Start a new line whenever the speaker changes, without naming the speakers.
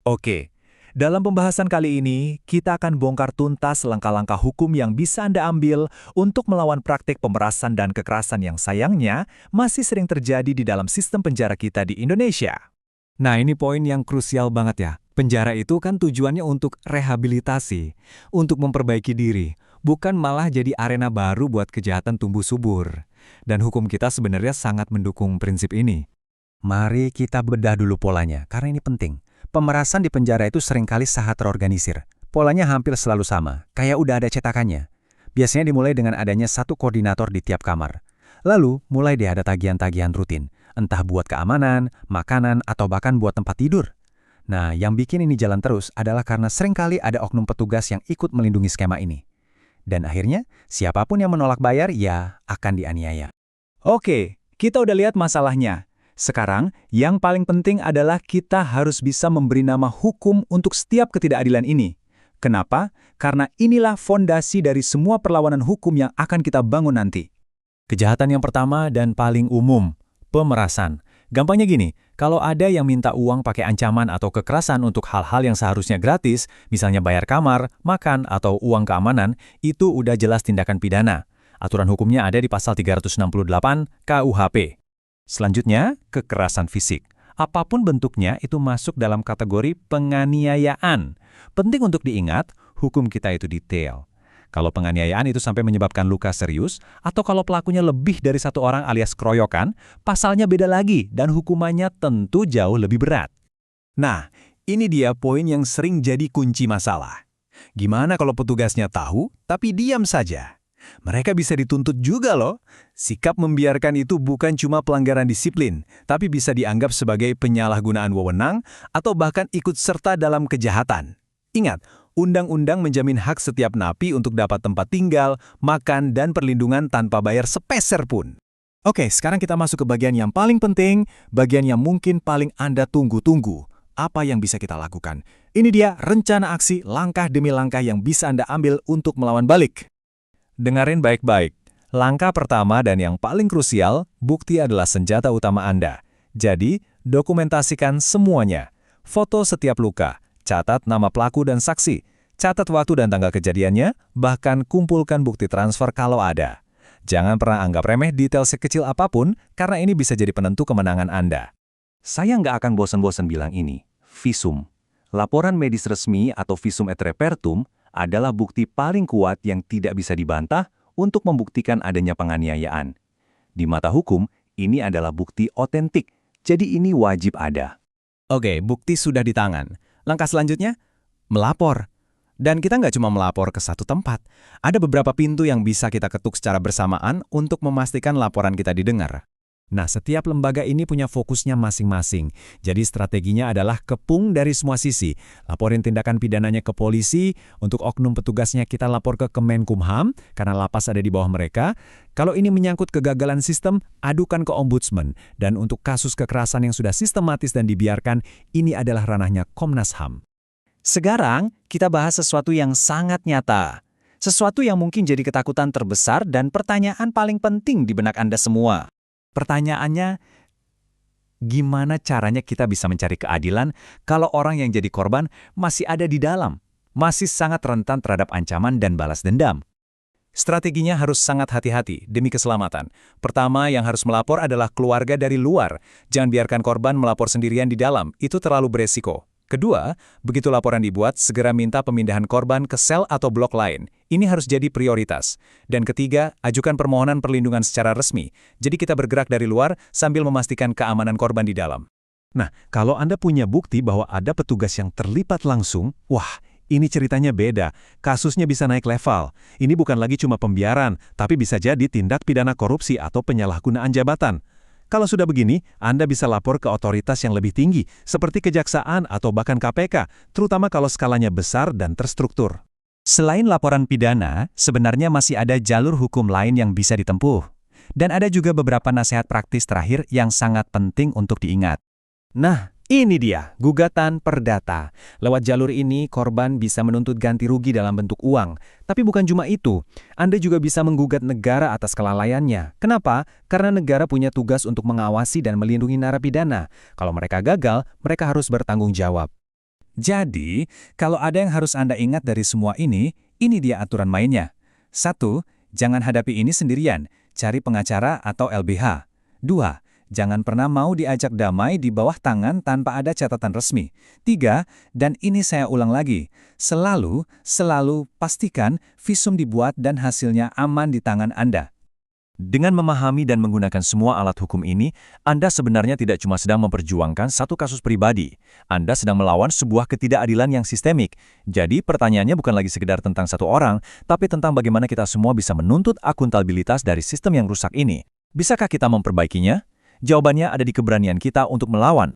Oke, dalam pembahasan kali ini, kita akan bongkar tuntas langkah-langkah hukum yang bisa Anda ambil untuk melawan praktik pemerasan dan kekerasan yang sayangnya masih sering terjadi di dalam sistem penjara kita di Indonesia.
Nah, ini poin yang krusial banget ya. Penjara itu kan tujuannya untuk rehabilitasi, untuk memperbaiki diri, bukan malah jadi arena baru buat kejahatan tumbuh subur. Dan hukum kita sebenarnya sangat mendukung prinsip ini.
Mari kita bedah dulu polanya, karena ini penting. Pemerasan di penjara itu seringkali sangat terorganisir. Polanya hampir selalu sama, kayak udah ada cetakannya. Biasanya dimulai dengan adanya satu koordinator di tiap kamar. Lalu, mulai deh ada tagihan-tagihan rutin, entah buat keamanan, makanan, atau bahkan buat tempat tidur. Nah, yang bikin ini jalan terus adalah karena seringkali ada oknum petugas yang ikut melindungi skema ini. Dan akhirnya, siapapun yang menolak bayar, ya akan dianiaya.
Oke, kita udah lihat masalahnya. Sekarang, yang paling penting adalah kita harus bisa memberi nama hukum untuk setiap ketidakadilan ini. Kenapa? Karena inilah fondasi dari semua perlawanan hukum yang akan kita bangun nanti.
Kejahatan yang pertama dan paling umum, pemerasan. Gampangnya gini, kalau ada yang minta uang pakai ancaman atau kekerasan untuk hal-hal yang seharusnya gratis, misalnya bayar kamar, makan, atau uang keamanan, itu udah jelas tindakan pidana. Aturan hukumnya ada di pasal 368 KUHP. Selanjutnya, kekerasan fisik. Apapun bentuknya itu masuk dalam kategori penganiayaan. Penting untuk diingat, hukum kita itu detail. Kalau penganiayaan itu sampai menyebabkan luka serius, atau kalau pelakunya lebih dari satu orang alias keroyokan, pasalnya beda lagi dan hukumannya tentu jauh lebih berat.
Nah, ini dia poin yang sering jadi kunci masalah. Gimana kalau petugasnya tahu, tapi diam saja? Mereka bisa dituntut juga loh. Sikap membiarkan itu bukan cuma pelanggaran disiplin, tapi bisa dianggap sebagai penyalahgunaan wewenang atau bahkan ikut serta dalam kejahatan. Ingat, undang-undang menjamin hak setiap napi untuk dapat tempat tinggal, makan, dan perlindungan tanpa bayar sepeser pun.
Oke, sekarang kita masuk ke bagian yang paling penting, bagian yang mungkin paling Anda tunggu-tunggu. Apa yang bisa kita lakukan? Ini dia rencana aksi langkah demi langkah yang bisa Anda ambil untuk melawan balik.
Dengarin baik-baik. Langkah pertama dan yang paling krusial, bukti adalah senjata utama Anda. Jadi, dokumentasikan semuanya. Foto setiap luka, catat nama pelaku dan saksi, catat waktu dan tanggal kejadiannya, bahkan kumpulkan bukti transfer kalau ada. Jangan pernah anggap remeh detail sekecil apapun, karena ini bisa jadi penentu kemenangan Anda. Saya nggak akan bosan-bosan bilang ini. Visum. Laporan medis resmi atau visum et repertum adalah bukti paling kuat yang tidak bisa dibantah untuk membuktikan adanya penganiayaan. Di mata hukum, ini adalah bukti otentik, jadi ini wajib ada.
Oke, bukti sudah di tangan. Langkah selanjutnya, melapor. Dan kita nggak cuma melapor ke satu tempat. Ada beberapa pintu yang bisa kita ketuk secara bersamaan untuk memastikan laporan kita didengar. Nah, setiap lembaga ini punya fokusnya masing-masing. Jadi strateginya adalah kepung dari semua sisi. Laporin tindakan pidananya ke polisi, untuk oknum petugasnya kita lapor ke Kemenkumham, karena lapas ada di bawah mereka. Kalau ini menyangkut kegagalan sistem, adukan ke Ombudsman. Dan untuk kasus kekerasan yang sudah sistematis dan dibiarkan, ini adalah ranahnya Komnas HAM.
Sekarang, kita bahas sesuatu yang sangat nyata. Sesuatu yang mungkin jadi ketakutan terbesar dan pertanyaan paling penting di benak Anda semua. Pertanyaannya, gimana caranya kita bisa mencari keadilan kalau orang yang jadi korban masih ada di dalam, masih sangat rentan terhadap ancaman dan balas dendam? Strateginya harus sangat hati-hati demi keselamatan. Pertama, yang harus melapor adalah keluarga dari luar. Jangan biarkan korban melapor sendirian di dalam, itu terlalu beresiko. Kedua, begitu laporan dibuat, segera minta pemindahan korban ke sel atau blok lain. Ini harus jadi prioritas. Dan ketiga, ajukan permohonan perlindungan secara resmi. Jadi kita bergerak dari luar sambil memastikan keamanan korban di dalam.
Nah, kalau Anda punya bukti bahwa ada petugas yang terlibat langsung, wah, ini ceritanya beda. Kasusnya bisa naik level. Ini bukan lagi cuma pembiaran, tapi bisa jadi tindak pidana korupsi atau penyalahgunaan jabatan. Kalau sudah begini, Anda bisa lapor ke otoritas yang lebih tinggi, seperti Kejaksaan atau bahkan KPK, terutama kalau skalanya besar dan terstruktur.
Selain laporan pidana, sebenarnya masih ada jalur hukum lain yang bisa ditempuh. Dan ada juga beberapa nasihat praktis terakhir yang sangat penting untuk diingat.
Nah, ini dia, gugatan perdata. Lewat jalur ini, korban bisa menuntut ganti rugi dalam bentuk uang. Tapi bukan cuma itu, Anda juga bisa menggugat negara atas kelalaiannya. Kenapa? Karena negara punya tugas untuk mengawasi dan melindungi narapidana. Kalau mereka gagal, mereka harus bertanggung jawab.
Jadi, kalau ada yang harus Anda ingat dari semua ini dia aturan mainnya. 1. Jangan hadapi ini sendirian, cari pengacara atau LBH. 2. Jangan pernah mau diajak damai di bawah tangan tanpa ada catatan resmi. 3. Dan ini saya ulang lagi, selalu pastikan visum dibuat dan hasilnya aman di tangan Anda.
Dengan memahami dan menggunakan semua alat hukum ini, Anda sebenarnya tidak cuma sedang memperjuangkan satu kasus pribadi. Anda sedang melawan sebuah ketidakadilan yang sistemik. Jadi pertanyaannya bukan lagi sekedar tentang satu orang, tapi tentang bagaimana kita semua bisa menuntut akuntabilitas dari sistem yang rusak ini. Bisakah kita memperbaikinya? Jawabannya ada di keberanian kita untuk melawan.